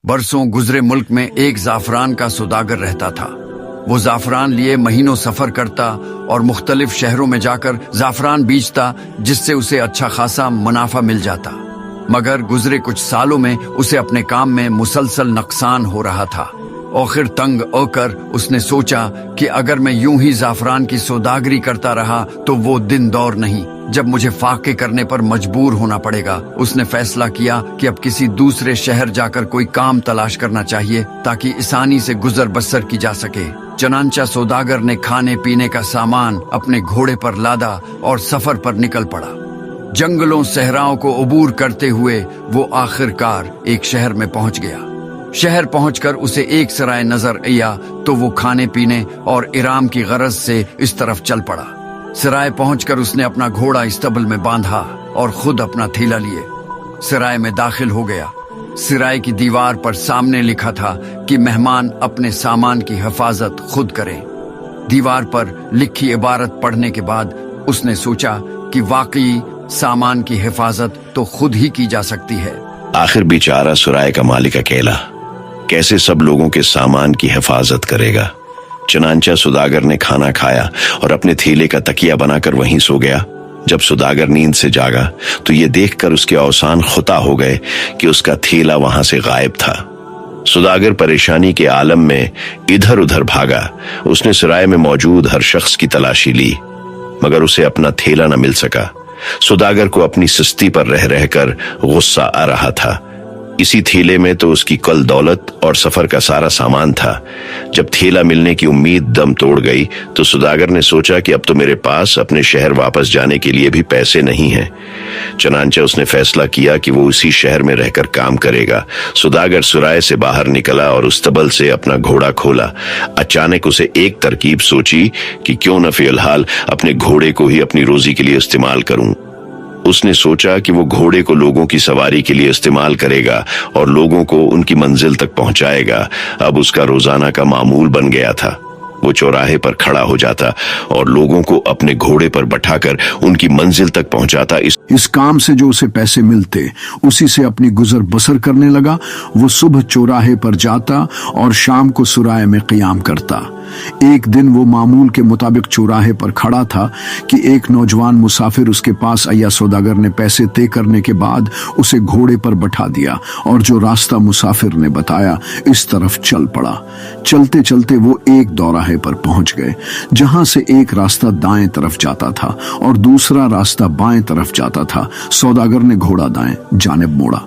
बरसों गुजरे मुल्क में एक जाफरान का सौदागर रहता था। वो जाफरान लिए महीनों सफर करता और मुख्तलिफ शहरों में जाकर जाफरान बेचता, जिससे उसे अच्छा खासा मुनाफा मिल जाता। मगर गुजरे कुछ सालों में उसे अपने काम में मुसलसल नुकसान हो रहा था। आखिर तंग आकर उसने सोचा कि अगर मैं यूं ही जाफरान की सौदागरी करता रहा तो वो दिन दौर नहीं जब मुझे फाके करने पर मजबूर होना पड़ेगा। उसने फैसला किया कि अब किसी दूसरे शहर जाकर कोई काम तलाश करना चाहिए ताकि आसानी से गुजर बसर की जा सके। चनांचा सौदागर ने खाने पीने का सामान अपने घोड़े पर लादा और सफर पर निकल पड़ा। जंगलों सहराओं को अबूर करते हुए वो आखिरकार एक शहर में पहुंच गया। शहर पहुंचकर उसे एक सराय नजर आया तो वो खाने पीने और इराम की गरज से इस तरफ चल पड़ा। सराय पहुंचकर उसने अपना घोड़ा इस्तबल में बांधा और खुद अपना थैला लिए सराय में दाखिल हो गया। सराय की दीवार पर सामने लिखा था कि मेहमान अपने सामान की हिफाजत खुद करें। दीवार पर लिखी इबारत पढ़ने के बाद उसने सोचा कि वाकई सामान की हिफाजत तो खुद ही की जा सकती है। आखिर बेचारा सराय का मालिक अकेला कैसे सब लोगों के सामान की हिफाजत करेगा। चनांचा सौदागर ने खाना खाया और अपने थैले का तकिया बनाकर वहीं सो गया। जब सौदागर नींद से जागा तो ये देखकर उसके औसान खुता हो गए कि उसका थैला वहां से गायब था। सौदागर परेशानी के आलम में इधर उधर भागा। उसने सराय में मौजूद हर शख्स की तलाशी ली मगर उसे अपना थैला न मिल सका। सौदागर को अपनी सुस्ती पर रह रहकर गुस्सा आ रहा था। इसी थैले में तो उसकी कल दौलत और सफर का सारा सामान था। जब थैला मिलने की उम्मीद दम तोड़ गई तो सौदागर ने सोचा कि अब तो मेरे पास अपने शहर वापस जाने के लिए भी पैसे नहीं हैं। चनांचा उसने फैसला किया कि वो उसी शहर में रहकर काम करेगा। सौदागर सराय से बाहर निकला और उस्तबल से अपना घोड़ा खोला। अचानक उसे एक तरकीब सोची कि क्यों न फिलहाल अपने घोड़े को ही अपनी रोजी के लिए इस्तेमाल करूं। उसने सोचा कि वो घोड़े को लोगों की सवारी के लिए इस्तेमाल करेगा और लोगों को उनकी मंजिल तक पहुंचाएगा। अब उसका रोजाना का मामूल बन गया था। वो चौराहे पर खड़ा हो जाता और लोगों को अपने घोड़े पर बैठाकर उनकी मंजिल तक पहुंचाता। इस काम से जो उसे पैसे मिलते उसी से अपनी गुजर बसर करने लगा। वो सुबह चौराहे पर जाता और शाम को सुराय में क़ियाम करता। एक दिन वो मामूल के मुताबिक चौराहे पर खड़ा था कि एक नौजवान मुसाफिर उसके पास आया। सौदागर ने पैसे तय करने के बाद उसे घोड़े पर बैठा दिया और जो रास्ता मुसाफिर ने बताया इस तरफ चल पड़ा। चलते चलते वो एक दौराहे पर पहुंच गए जहां से एक रास्ता दाएं तरफ जाता था और दूसरा रास्ता बाएं तरफ जाता था। सौदागर ने घोड़ा दाएं जानिब मोड़ा।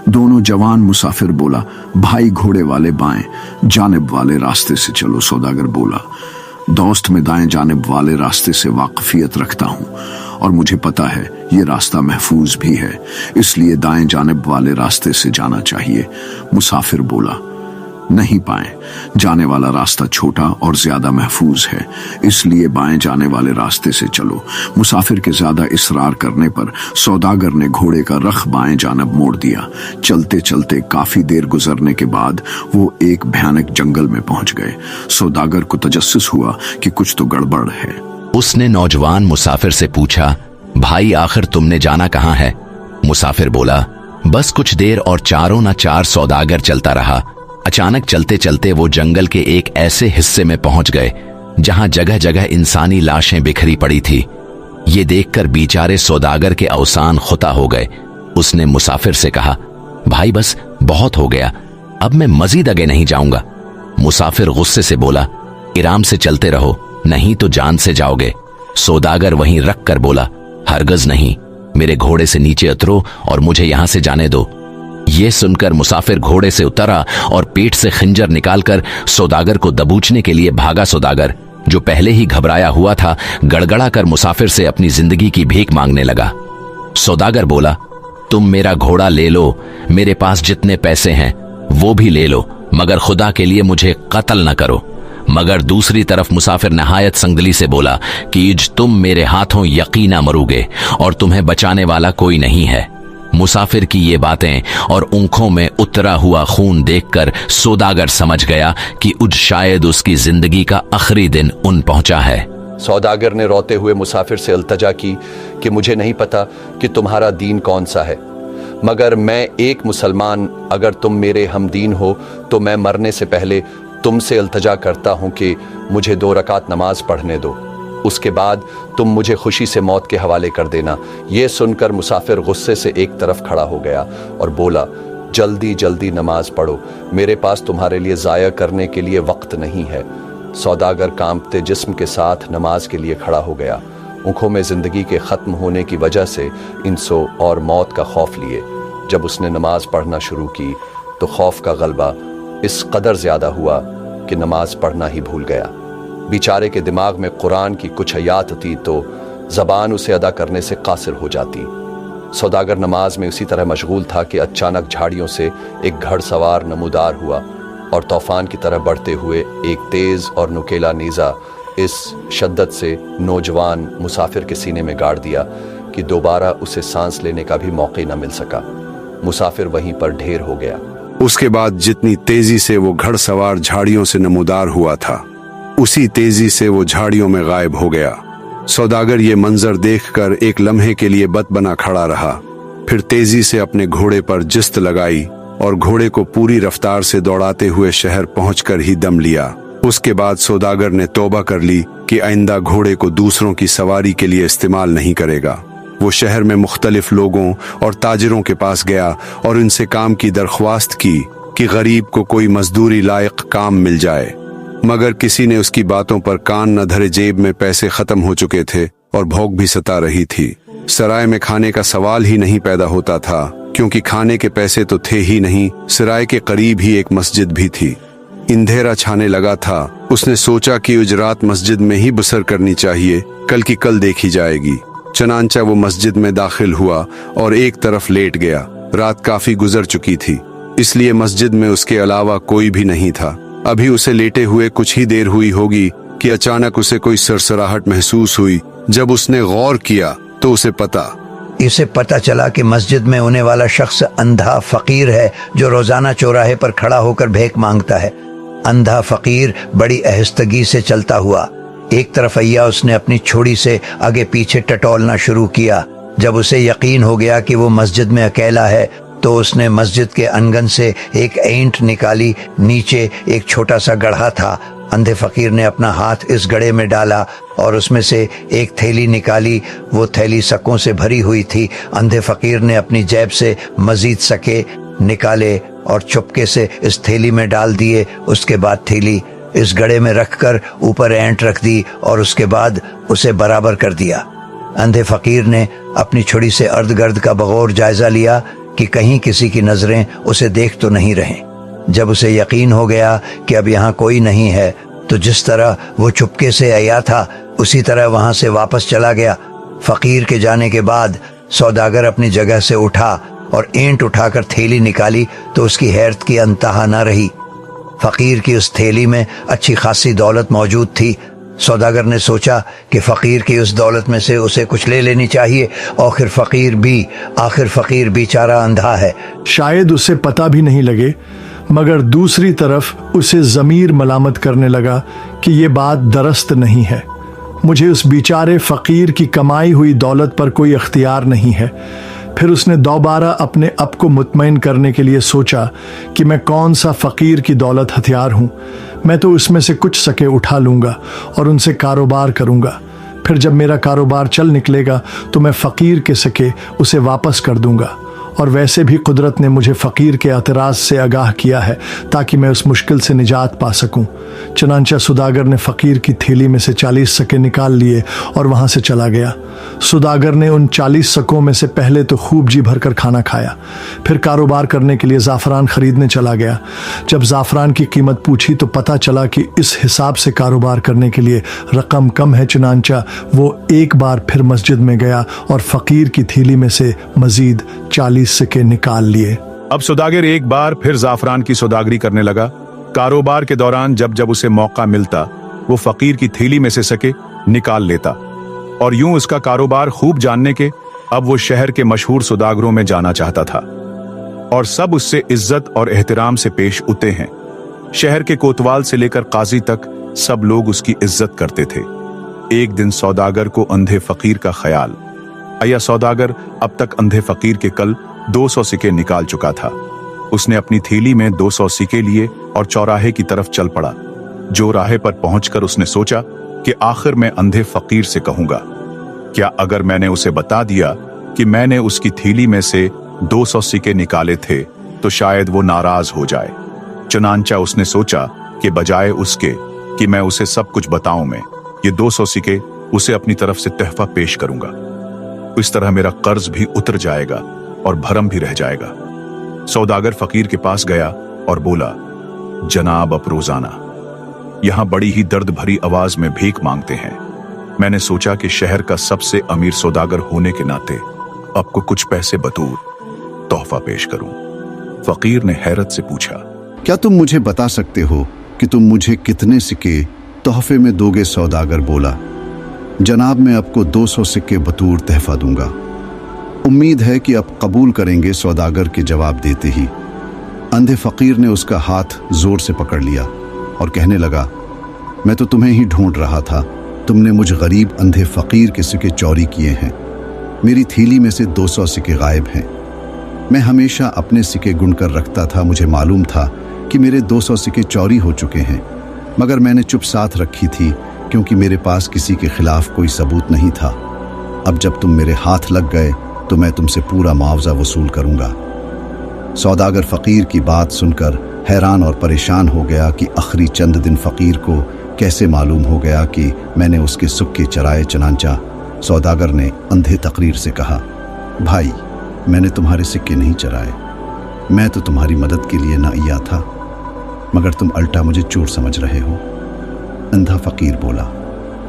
दोनों जवान मुसाफिर बोला, भाई घोड़े वाले बाएं जानिब वाले रास्ते से चलो। सौदागर बोला, दोस्त मैं दाएं जानिब वाले रास्ते से वाकफियत रखता हूं और मुझे पता है ये रास्ता महफूज भी है, इसलिए दाएं जानिब वाले रास्ते से जाना चाहिए। मुसाफिर बोला, नहीं पाए जाने वाला रास्ता छोटा और ज्यादा महफूज है, इसलिए बाएं जाने वाले रास्ते से चलो। मुसाफिर के ज्यादा इसरार करने पर सौदागर ने घोड़े का रख बाएं जानब मोड़ दिया। चलते चलते काफी देर गुजरने के बाद वो एक भयानक जंगल में पहुंच गए। सौदागर को तजस्सुस हुआ कि कुछ तो गड़बड़ है। उसने नौजवान मुसाफिर से पूछा, भाई आखिर तुमने जाना कहाँ है? मुसाफिर बोला, बस कुछ देर और चारों न चार सौदागर चलता रहा। अचानक चलते चलते वो जंगल के एक ऐसे हिस्से में पहुंच गए जहां जगह जगह इंसानी लाशें बिखरी पड़ी थी। ये देखकर बेचारे सौदागर के अवसान खुता हो गए। उसने मुसाफिर से कहा, भाई बस बहुत हो गया, अब मैं मजीद आगे नहीं जाऊंगा। मुसाफिर गुस्से से बोला, इराम से चलते रहो नहीं तो जान से जाओगे। सौदागर वहीं रख कर बोला, हरगज नहीं, मेरे घोड़े से नीचे उतरो और मुझे यहां से जाने दो। ये सुनकर मुसाफिर घोड़े से उतरा और पेट से खंजर निकालकर सौदागर को दबोचने के लिए भागा। सौदागर जो पहले ही घबराया हुआ था गड़गड़ा कर मुसाफिर से अपनी जिंदगी की भीख मांगने लगा। सौदागर बोला, तुम मेरा घोड़ा ले लो, मेरे पास जितने पैसे हैं वो भी ले लो, मगर खुदा के लिए मुझे कत्ल न करो। मगर दूसरी तरफ मुसाफिर नहायत संगदली से बोला कि तुम मेरे हाथों यकीना मरोगे और तुम्हें बचाने वाला कोई नहीं है। मुसाफिर की ये बातें और आंखों में उतरा हुआ खून देखकर सौदागर समझ गया कि शायद उसकी जिंदगी का आखिरी दिन उन पहुंचा है। सौदागर ने रोते हुए मुसाफिर से इल्तजा की कि मुझे नहीं पता कि तुम्हारा दीन कौन सा है, مگر میں ایک مسلمان اگر تم میرے ہمدین ہو تو میں مرنے سے پہلے تم سے التجا کرتا ہوں کہ مجھے 2 رکعت نماز پڑھنے دو، اس کے بعد تم مجھے خوشی سے موت کے حوالے کر دینا۔ یہ سن کر مسافر غصے سے ایک طرف کھڑا ہو گیا اور بولا، جلدی جلدی نماز پڑھو، میرے پاس تمہارے لیے ضائع کرنے کے لیے وقت نہیں ہے۔ سوداگر کانپتے جسم کے ساتھ نماز کے لیے کھڑا ہو گیا، آنکھوں میں زندگی کے ختم ہونے کی وجہ سے انسو اور موت کا خوف لیے۔ جب اس نے نماز پڑھنا شروع کی تو خوف کا غلبہ اس قدر زیادہ ہوا کہ نماز پڑھنا ہی بھول گیا۔ بیچارے کے دماغ میں قرآن کی کچھ آیات تھی تو زبان اسے ادا کرنے سے قاصر ہو جاتی۔ سوداگر نماز میں اسی طرح مشغول تھا کہ اچانک جھاڑیوں سے ایک گھڑ سوار نمودار ہوا اور طوفان کی طرح بڑھتے ہوئے ایک تیز اور نکیلا نیزہ اس شدت سے نوجوان مسافر کے سینے میں گاڑ دیا کہ دوبارہ اسے سانس لینے کا بھی موقع نہ مل سکا۔ مسافر وہیں پر ڈھیر ہو گیا۔ اس کے بعد جتنی تیزی سے وہ گھڑ سوار جھاڑیوں سے نمودار ہوا تھا، اسی تیزی سے وہ جھاڑیوں میں غائب ہو گیا۔ سوداگر یہ منظر دیکھ کر ایک لمحے کے لیے بت بنا کھڑا رہا، پھر تیزی سے اپنے گھوڑے پر جست لگائی اور گھوڑے کو پوری رفتار سے دوڑاتے ہوئے شہر پہنچ کر ہی دم لیا۔ اس کے بعد سوداگر نے توبہ کر لی کہ آئندہ گھوڑے کو دوسروں کی سواری کے لیے استعمال نہیں کرے گا۔ وہ شہر میں مختلف لوگوں اور تاجروں کے پاس گیا اور ان سے کام کی درخواست کی کہ غریب کو کوئی مزدوری لائق کام مل جائے، مگر کسی نے اس کی باتوں پر کان نہ دھرے۔ جیب میں پیسے ختم ہو چکے تھے اور بھوک بھی ستا رہی تھی۔ سرائے میں کھانے کا سوال ہی نہیں پیدا ہوتا تھا، کیونکہ کھانے کے پیسے تو تھے ہی نہیں۔ سرائے کے قریب ہی ایک مسجد بھی تھی۔ اندھیرا چھانے لگا تھا۔ اس نے سوچا کہ اجرات مسجد میں ہی بسر کرنی چاہیے، کل کی کل دیکھی جائے گی۔ چنانچہ وہ مسجد میں داخل ہوا اور ایک طرف لیٹ گیا۔ رات کافی گزر چکی تھی، اس لیے مسجد میں اس کے علاوہ کوئی بھی نہیں تھا۔ ابھی اسے لیٹے ہوئے کچھ ہی دیر ہوئی ہوگی کہ اچانک اسے کوئی سرسراہٹ محسوس ہوئی۔ جب اس نے غور کیا تو اسے پتا چلا کہ مسجد میں ہونے والا شخص اندھا فقیر ہے جو روزانہ چوراہے پر کھڑا ہو کر بھیک مانگتا ہے۔ اندھا فقیر بڑی آہستگی سے چلتا ہوا ایک طرف آیا۔ اس نے اپنی چھڑی سے آگے پیچھے ٹٹولنا شروع کیا۔ جب اسے یقین ہو گیا کہ وہ مسجد میں اکیلا ہے تو اس نے مسجد کے انگن سے ایک اینٹ نکالی۔ نیچے ایک چھوٹا سا گڑھا تھا۔ اندھے فقیر نے اپنا ہاتھ اس گڑھے میں ڈالا اور اس میں سے ایک تھیلی نکالی۔ وہ تھیلی سکوں سے بھری ہوئی تھی۔ اندھے فقیر نے اپنی جیب سے مزید سکے نکالے اور چپکے سے اس تھیلی میں ڈال دیے۔ اس کے بعد تھیلی اس گڑھے میں رکھ کر اوپر اینٹ رکھ دی اور اس کے بعد اسے برابر کر دیا۔ اندھے فقیر نے اپنی چھڑی سے ارد گرد کا بغور جائزہ لیا کہ کہیں کسی کی نظریں اسے دیکھ تو نہیں رہیں۔ جب اسے یقین ہو گیا کہ اب یہاں کوئی نہیں ہے تو جس طرح وہ چپکے سے آیا تھا اسی طرح وہاں سے واپس چلا گیا۔ فقیر کے جانے کے بعد سوداگر اپنی جگہ سے اٹھا اور اینٹ اٹھا کر تھیلی نکالی تو اس کی حیرت کی انتہا نہ رہی۔ فقیر کی اس تھیلی میں اچھی خاصی دولت موجود تھی۔ سوداگر نے سوچا کہ فقیر کی اس دولت میں سے اسے کچھ لے لینی چاہیے۔ آخر فقیر بیچارہ اندھا ہے، شاید اسے پتہ بھی نہیں لگے، مگر دوسری طرف اسے ضمیر ملامت کرنے لگا کہ یہ بات درست نہیں ہے۔ مجھے اس بیچارے فقیر کی کمائی ہوئی دولت پر کوئی اختیار نہیں ہے۔ پھر اس نے دوبارہ اپنے آپ کو مطمئن کرنے کے لیے سوچا کہ میں کون سا فقیر کی دولت ہتھیار ہوں، میں تو اس میں سے کچھ سکے اٹھا لوں گا اور ان سے کاروبار کروں گا۔ پھر جب میرا کاروبار چل نکلے گا تو میں فقیر کے سکے اسے واپس کر دوں گا۔ اور ویسے بھی قدرت نے مجھے فقیر کے اعتراض سے آگاہ کیا ہے تاکہ میں اس مشکل سے نجات پا سکوں۔ چنانچہ سوداگر نے فقیر کی تھیلی میں سے 40 سکے نکال لیے اور وہاں سے چلا گیا۔ سوداگر نے ان 40 سکوں میں سے پہلے تو خوب جی بھر کر کھانا کھایا، پھر کاروبار کرنے کے لیے زعفران خریدنے چلا گیا۔ جب زعفران کی قیمت پوچھی تو پتہ چلا کہ اس حساب سے کاروبار کرنے کے لیے رقم کم ہے۔ چنانچہ وہ ایک بار پھر مسجد میں گیا اور فقیر کی تھیلی میں سے مزید 40 سکے نکال لیے۔ اب سوداگر ایک بار پھر زعفران کی سوداگری کرنے لگا۔ کاروبار کے دوران جب اسے موقع ملتا وہ فقیر کی تھیلی میں سے سکے نکال لیتا، اور یوں اس کا کاروبار خوب جاننے کے اب وہ شہر کے مشہور سوداگروں میں جانا چاہتا تھا، اور سب اس سے عزت اور احترام سے پیش آتے ہیں۔ شہر کے کوتوال سے لے کر قاضی تک سب لوگ اس کی عزت کرتے تھے۔ ایک دن سوداگر کو اندھے فقیر کا خیال آیا۔ سوداگر اب تک اندھے فقیر کے کل 200 सिक्के निकाल चुका था। उसने अपनी थैली में 200 सिक्के लिए और चौराहे की तरफ चल पड़ा। चौराहे पर पहुंचकर उसने सोचा कि आखिर मैं अंधे फकीर से कहूंगा। क्या अगर मैंने उसे बता दिया कि मैंने उसकी थैली में से 200 सिक्के निकाले थे तो शायद वो नाराज हो जाए। चुनांचा उसने सोचा कि बजाय उसके कि मैं उसे सब कुछ बताऊं, मैं ये 200 सिक्के उसे अपनी तरफ से तोहफा पेश करूंगा। इस तरह मेरा कर्ज भी उतर जाएगा और भरम भी रह जाएगा। सौदागर फकीर के पास गया और बोला, जनाब अब रोजाना यहां बड़ी ही दर्द भरी आवाज में भीख मांगते हैं। मैंने सोचा कि शहर का सबसे अमीर सौदागर होने के नाते आपको कुछ पैसे बतौर तोहफा पेश करूं। फकीर ने हैरत से पूछा, क्या तुम मुझे बता सकते हो कि तुम मुझे कितने सिक्के तोहफे में दोगे? सौदागर बोला, जनाब मैं आपको 200 सिक्के बतौर तोहफा दूंगा। उम्मीद है कि आप कबूल करेंगे। सौदागर के जवाब देते ही अंधे फकीर ने उसका हाथ जोर से पकड़ लिया और कहने लगा, मैं तो तुम्हें ही ढूंढ रहा था। तुमने मुझ गरीब अंधे फकीर के सिक्के चोरी किए हैं। मेरी थैली में से 200 सिक्के गायब हैं। मैं हमेशा अपने सिक्के गुनकर रखता था। मुझे मालूम था कि मेरे 200 सिक्के चोरी हो चुके हैं, मगर मैंने चुप साथ रखी थी क्योंकि मेरे पास किसी के खिलाफ कोई सबूत नहीं था। अब जब तुम मेरे हाथ लग गए तो मैं तुमसे पूरा मुआवजा वसूल करूंगा। सौदागर फकीर की बात सुनकर हैरान और परेशान हो गया कि आखिरी चंद दिन फकीर को कैसे मालूम हो गया कि मैंने उसके सुक्के चराए। चनांचा सौदागर ने अंधे तकरीर से कहा, भाई मैंने तुम्हारे सिक्के नहीं चराए, मैं तो तुम्हारी मदद के लिए न आया था, मगर तुम उल्टा मुझे चोर समझ रहे हो। अंधा फकीर बोला,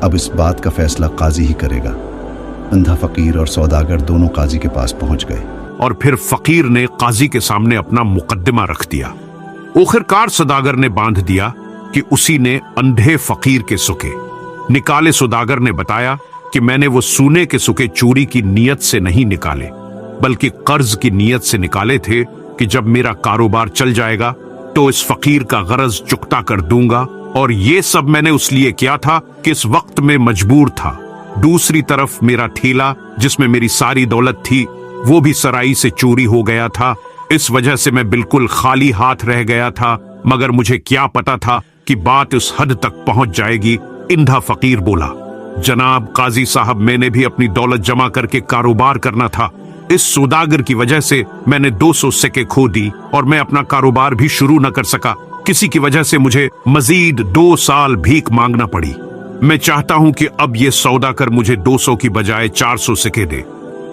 अब इस बात का फैसला काजी ही करेगा। अंधा फकीर और सौदागर दोनों काजी के पास पहुंच गए और फिर फकीर ने काजी के सामने अपना मुकद्दमा रख दिया। आखिरकार सौदागर ने बांध दिया कि उसी ने अंधे फकीर के सुके निकाले। सौदागर ने बताया कि मैंने वो सोने के सुके चोरी की नीयत से नहीं निकाले, बल्कि कर्ज की नीयत से निकाले थे कि जब मेरा कारोबार चल जाएगा तो इस फकीर का गरज चुकता कर दूंगा। और ये सब मैंने उस लिए किया था कि इस वक्त में मजबूर था। दूसरी तरफ मेरा थैला जिसमें मेरी सारी दौलत थी वो भी सराई से चोरी हो गया था। इस वजह से मैं बिल्कुल खाली हाथ रह गया था, मगर मुझे क्या पता था कि बात उस हद तक पहुंच जाएगी। अंधा फकीर बोला, जनाब काजी साहब मैंने भी अपनी दौलत जमा करके कारोबार करना था। इस सौदागर की वजह से मैंने 200 सिक्के खो दी और मैं अपना कारोबार भी शुरू न कर सका। किसी की वजह से मुझे मजीद 2 साल भीख मांगना पड़ी। मैं चाहता हूं कि अब ये सौदागर मुझे 200 की बजाय 400 सिक्के दे।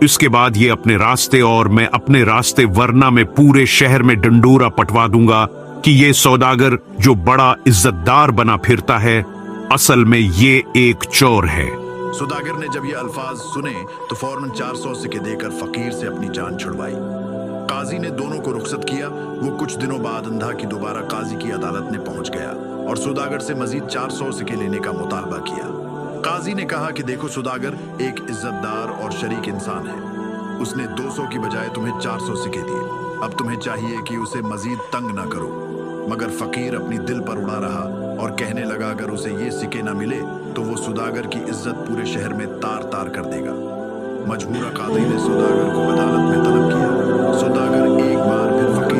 इसके बाद ये अपने रास्ते और मैं अपने रास्ते, वरना मैं पूरे शहर में डंडोरा पटवा दूंगा कि ये सौदागर जो बड़ा इज्जतदार बना फिरता है, असल में ये एक चोर है। सौदागर ने जब ये अल्फाज सुने तो फौरन 400 सिक्के देकर फकीर से अपनी जान छुड़वाई। काजी ने दोनों को रुखसत किया। वो कुछ दिनों बाद अंधा की दोबारा काजी की अदालत में पहुंच गया और सौदागर से मजीद 400 सिक्के लेने का मुतालबा किया। काजी ने कहा कि देखो सौदागर एक इज्जतदार और शरीक इंसान है। उसने 200 की बजाय तुम्हें 400 सिक्के दिए। अब तुम्हें चाहिए कि उसे मजीद तंग ना करो। मगर फकीर अपनी दिल पर उड़ा रहा और कहने लगा अगर उसे ये सिक्के ना मिले तो वो सौदागर की इज्जत पूरे शहर में तार तार कर देगा। मजबूरा काजी ने सौदागर को अदालत में तलब किया। सौदागर एक बार फिर फकीर